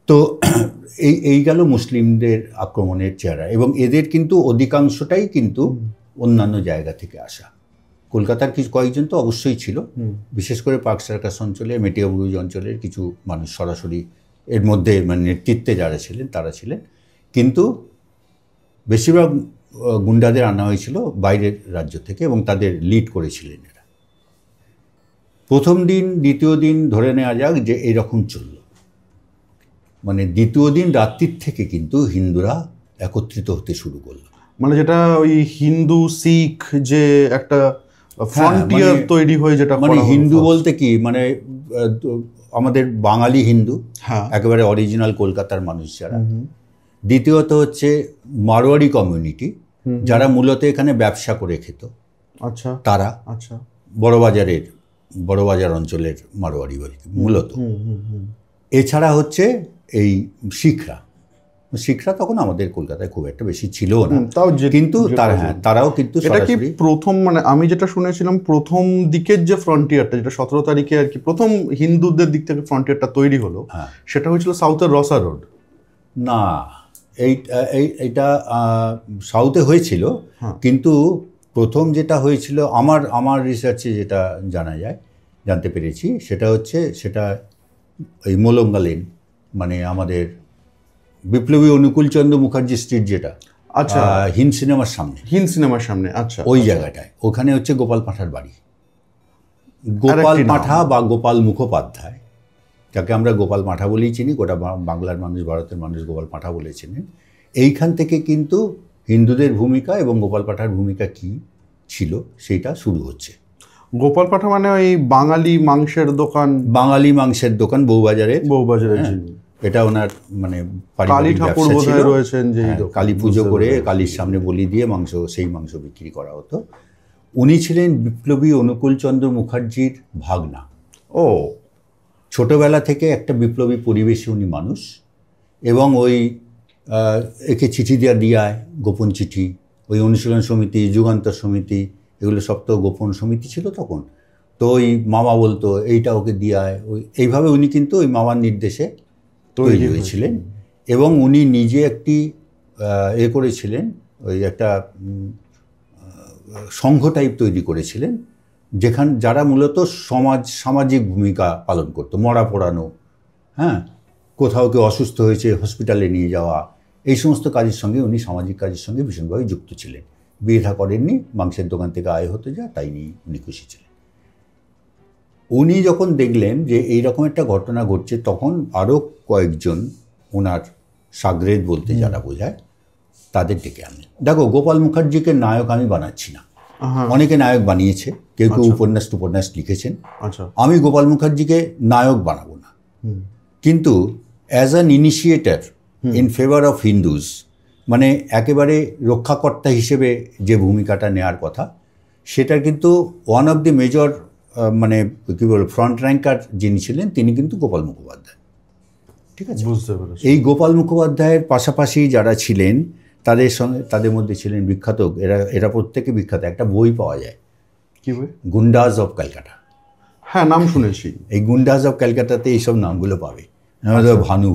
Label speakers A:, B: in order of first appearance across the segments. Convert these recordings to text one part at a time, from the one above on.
A: তো এই গেল মুসলিমদের আক্রমণের চেহারা, এবং এদের কিন্তু অধিকাংশটাই কিন্তু অন্যান্য জায়গা থেকে আসা। কলকাতার কিছু কয়েকজন তো অবশ্যই ছিল, বিশেষ করে পার্ক সার্কাস অঞ্চলে, মেটিয়াবুরুজ অঞ্চলের কিছু মানুষ সরাসরি এর মধ্যে মানে নেতৃত্বে যারা ছিলেন তারা ছিলেন, কিন্তু বেশিরভাগ গুন্ডাদের আনা হয়েছিল বাইরের রাজ্য থেকে এবং তাদের লিড করেছিলেন এরা। প্রথম দিন দ্বিতীয় দিন ধরে নেওয়া যাক যে এইরকম চলল, মানে দ্বিতীয় দিন রাত্রির থেকে কিন্তু হিন্দুরা একত্রিত হতে শুরু করলো।
B: মানে যেটা ওই হিন্দু শিখ যে একটা ফ্রন্টিয়ার তৈরি হয়ে, যেটা
A: মানে হিন্দু বলতে কি মানে আমাদের বাঙালি হিন্দু, একেবারে অরিজিনাল কলকাতার মানুষ যারা। দ্বিতীয়ত হচ্ছে মারোয়ারি কমিউনিটি, যারা মূলত এখানে ব্যবসা করে খেত।
B: আচ্ছা,
A: তারা
B: আচ্ছা
A: বড়বাজার অঞ্চলের মারোয়ারি বলি মূলত। এছাড়া হচ্ছে এই শিখরা তখন আমাদের কলকাতায় খুব একটা বেশি ছিল না, কিন্তু তারাও কিন্তু সরাসরি
B: প্রথম, মানে আমি যেটা শুনেছিলাম প্রথম দিকের যে ফ্রন্টিয়ারটা, যেটা 17 তারিখে আর কি প্রথম হিন্দুদের দিক থেকে ফ্রন্টিয়ারটা তৈরি হলো, সেটা হয়েছিল সাউথের রসা রোড।
A: না, এইটা সাউথে হয়েছিল, কিন্তু প্রথম যেটা হয়েছিল আমার রিসার্চে যেটা জানতে পেরেছি সেটা হচ্ছে এই মোলঙ্গা লেন, মানে আমাদের বিপ্লবী অনুকূলচন্দ্র মুখার্জি স্ট্রিট, যেটা
B: আচ্ছা
A: হিন্দ সিনেমার সামনে,
B: আচ্ছা
A: ওই জায়গাটায়, ওখানে হচ্ছে গোপাল পাঠার বাড়ি। গোপাল পাঠা বা গোপাল মুখোপাধ্যায়, যাকে আমরা গোপাল পাঠা বলেই চিনি, গোটা বাংলার মানুষ, ভারতের মানুষ গোপাল পাঠা বলে চেনেন। এইখান থেকে কিন্তু হিন্দুদের ভূমিকা এবং গোপাল পাঠার ভূমিকা কি ছিল সেইটা শুরু হচ্ছে।
B: গোপাল পাঠা মানে ওই বাঙালি মাংসের দোকান বউবাজারে, এটা ওনার মানে কালী ঠাকুর বোধহয় রয়েছেন, যে
A: কালী পুজো করে কালীর সামনে বলি দিয়ে সেই মাংস বিক্রি করা হতো। উনি ছিলেন বিপ্লবী অনুকূলচন্দ্র মুখার্জির ভাগনা। ছোটবেলা থেকে একটা বিপ্লবী পরিবেশে উনি মানুষ, এবং ওই একে চিঠি দিয়ায় গোপন চিঠি, ওই অনুশীলন সমিতি, যুগান্তর সমিতি, এগুলো সব তো গোপন সমিতি ছিল তখন। তো ওই মামা বলতো এইটা ওকে দিয়ায়, এইভাবে উনি কিন্তু ওই মামার নির্দেশে তৈরি হয়েছিলেন। এবং উনি নিজে একটি করেছিলেন, ওই একটা সংঘ টাইপ তৈরি করেছিলেন, যারা মূলত সামাজিক ভূমিকা পালন করতো, মরা পোড়ানো, কোথাও কেউ অসুস্থ হয়েছে হসপিটালে নিয়ে যাওয়া, এই সমস্ত কাজের সঙ্গে উনি সামাজিক কাজের সঙ্গে ভীষণভাবে যুক্ত ছিলেন। বিয়ে থা করেননি, মাংসের দোকান থেকে আয় হতে যা, তাই নিয়ে উনি খুশি ছিলেন। উনি যখন দেখলেন যে এইরকম একটা ঘটনা ঘটছে, তখন আরও কয়েকজন ওনার সাগরেদ বলতে যারা বোঝায় তাদের ডেকে আনলেন। দেখো, গোপাল মুখার্জিকে নায়ক আমি বানাচ্ছি না, অনেকে নায়ক বানিয়েছে, কেউ উপন্যাস লিখেছেন। আমি গোপাল মুখার্জিকে নায়ক বানাবো না, কিন্তু as an initiator in favour of Hindus, মানে একেবারে রক্ষাকর্তা হিসেবে যে ভূমিকাটা নেওয়ার কথা, সেটা কিন্তু ওয়ান অফ দি মেজর মানে কী বলবো ফ্রন্ট র্যাঙ্কার যিনি ছিলেন তিনি কিন্তু গোপাল মুখোপাধ্যায়। ঠিক আছে, এই গোপাল মুখোপাধ্যায়ের পাশাপাশি যারা ছিলেন তাদের মধ্যে ছিলেন বিখ্যাত, এরা প্রত্যেকে বিখ্যাত। একটা বই পাওয়া যায়,
B: কি বই?
A: গুন্ডাজ অফ ক্যালকাটা।
B: হ্যাঁ, নাম শুনেছি।
A: এই গুন্ডাজ অফ ক্যালকাটাতে এইসব নামগুলো পাবে। ভানু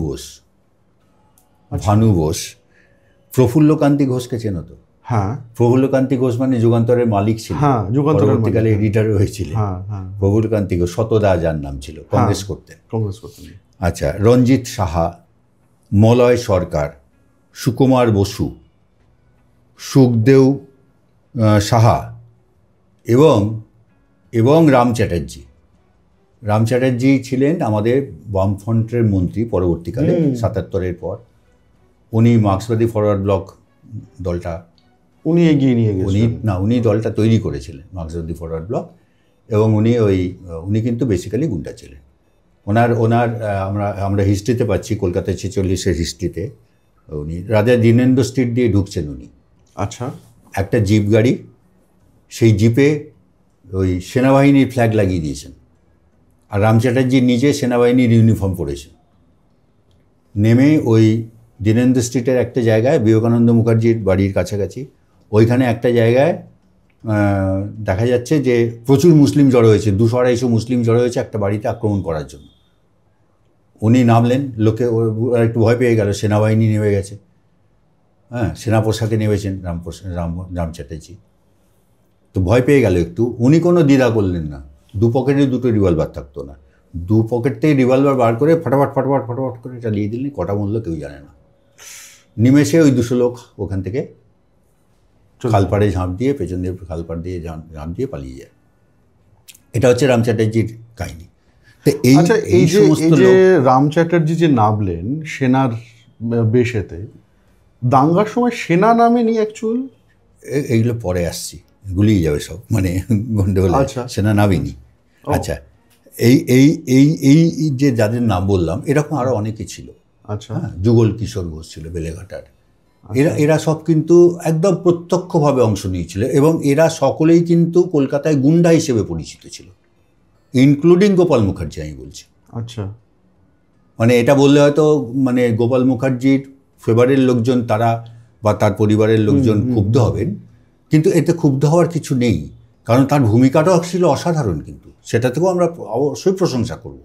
A: বোস, প্রফুল্লকান্তি ঘোষকে চেনো তো?
B: হ্যাঁ,
A: প্রফুল্লকান্তি ঘোষ মানে যুগান্তরের মালিক ছিলেন, পরবর্তীকালে এডিটর হয়েছিলেন। প্রফুল্লকান্তি ঘোষ, শতদা যার নাম ছিল, কংগ্রেস করতেন। আচ্ছা, রঞ্জিত সাহা, মলয় সরকার, সুকুমার বসু, সুখদেও সাহা এবং রাম চ্যাটার্জি ছিলেন আমাদের বামফ্রন্টের মন্ত্রী পরবর্তীকালে 77-এর পর। উনি মার্ক্সবাদী ফরওয়ার্ড ব্লক দলটা
B: এগিয়ে নিয়ে গেছেন।
A: উনি দলটা তৈরি করেছিলেন, মার্ক্সবাদী ফরওয়ার্ড ব্লক, এবং উনি কিন্তু বেসিক্যালি গুন্ডা ছিলেন। ওনার আমরা হিস্ট্রিতে পাচ্ছি, কলকাতা 46-এর হিস্ট্রিতে উনি রাজা দীনেন্দ্র স্ট্রিট দিয়ে ঢুকছেন উনি।
B: আচ্ছা, একটা
A: জিপ গাড়ি, সেই জিপে ওই সেনাবাহিনীর ফ্ল্যাগ লাগিয়ে দিয়েছেন, আর রাম চ্যাটার্জি নিজে সেনাবাহিনীর ইউনিফর্ম পরেছেন। নেমে ওই দীনেন্দ্র স্ট্রিটের একটা জায়গায়, বিবেকানন্দ মুখার্জির বাড়ির কাছাকাছি, ওইখানে একটা জায়গায় দেখা যাচ্ছে যে প্রচুর মুসলিম জড়ো হয়েছে, 200-250 মুসলিম জড়ো হয়েছে একটা বাড়িতে আক্রমণ করার জন্য। উনি নামলেন, লোকে একটু ভয় পেয়ে গেল, সেনাবাহিনী নেমে গেছে, হ্যাঁ, সেনা পোশাকে নেমেছেন রাম চ্যাটার্জি, তো ভয় পেয়ে গেল একটু। উনি কোনো দ্বিধা করলেন না, দু পকেটে দুটো রিভলভার থাকতো না, দু পকেট থেকে রিভলভার বার করে ফটাফট ফটাফট ফটাফট করে চালিয়ে দিলেন। কটা মূল্য কেউ জানে না। নিমেষে ওই 200 লোক ওখান থেকে খালপাড়ে ঝাঁপ দিয়ে, পেছন দিয়ে খালপাড় দিয়ে ঝাঁপ দিয়ে পালিয়ে যায়। এটা হচ্ছে রাম চ্যাটার্জির কাহিনী। তো
B: এই যে রাম চ্যাটার্জি যে নামলেন সেনার বেশেতে, দাঙ্গার সময় সেনা নামেনি অ্যাকচুয়াল,
A: এইগুলো পরে আসছি, গুলিয়ে যাবে সব, মানে গন্ডগোল। সেনা নামেনি। আচ্ছা, এই এই এই এই যে যাদের নাম বললাম এরকম আরো অনেকে ছিল।
B: আচ্ছা,
A: যুগল কিশোর ঘোষ ছিল বেলেঘাটার। এরা সব কিন্তু একদম প্রত্যক্ষভাবে অংশ নিয়েছিল, এবং এরা সকলেই কিন্তু কলকাতায় গুন্ডা হিসেবে পরিচিত ছিল, ইনক্লুডিং গোপাল মুখার্জি। আমি বলছি,
B: আচ্ছা,
A: মানে এটা বললে হয়তো মানে গোপাল মুখার্জির ফেভারের লোকজন তারা বা তার পরিবারের লোকজন ক্ষুব্ধ হবেন, কিন্তু এতে ক্ষুব্ধ হওয়ার কিছু নেই, কারণ তার ভূমিকাটাও ছিল অসাধারণ, কিন্তু সেটা থেকেও আমরা অবশ্যই প্রশংসা করব।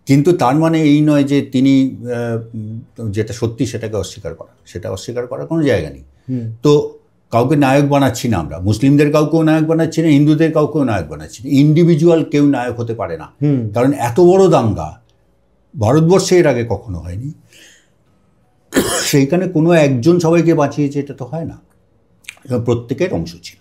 A: কিন্তু তার মানে এই নয় যে তিনি যেটা সত্যি সেটাকে অস্বীকার করা, সেটা অস্বীকার করার কোনো জায়গা নেই। তো কাউকে নায়ক বানাচ্ছি না আমরা, মুসলিমদের কাউকেও নায়ক বানাচ্ছি না, হিন্দুদের কাউকেও নায়ক বানাচ্ছি না, ইন্ডিভিজুয়াল কেউ নায়ক হতে পারে না, কারণ এত বড় দাঙ্গা ভারতবর্ষে এর আগে কখনো হয়নি। সেইখানে কোনো একজন সবাইকে বাঁচিয়েছে এটা তো হয় না, প্রত্যেকের অংশ ছিল।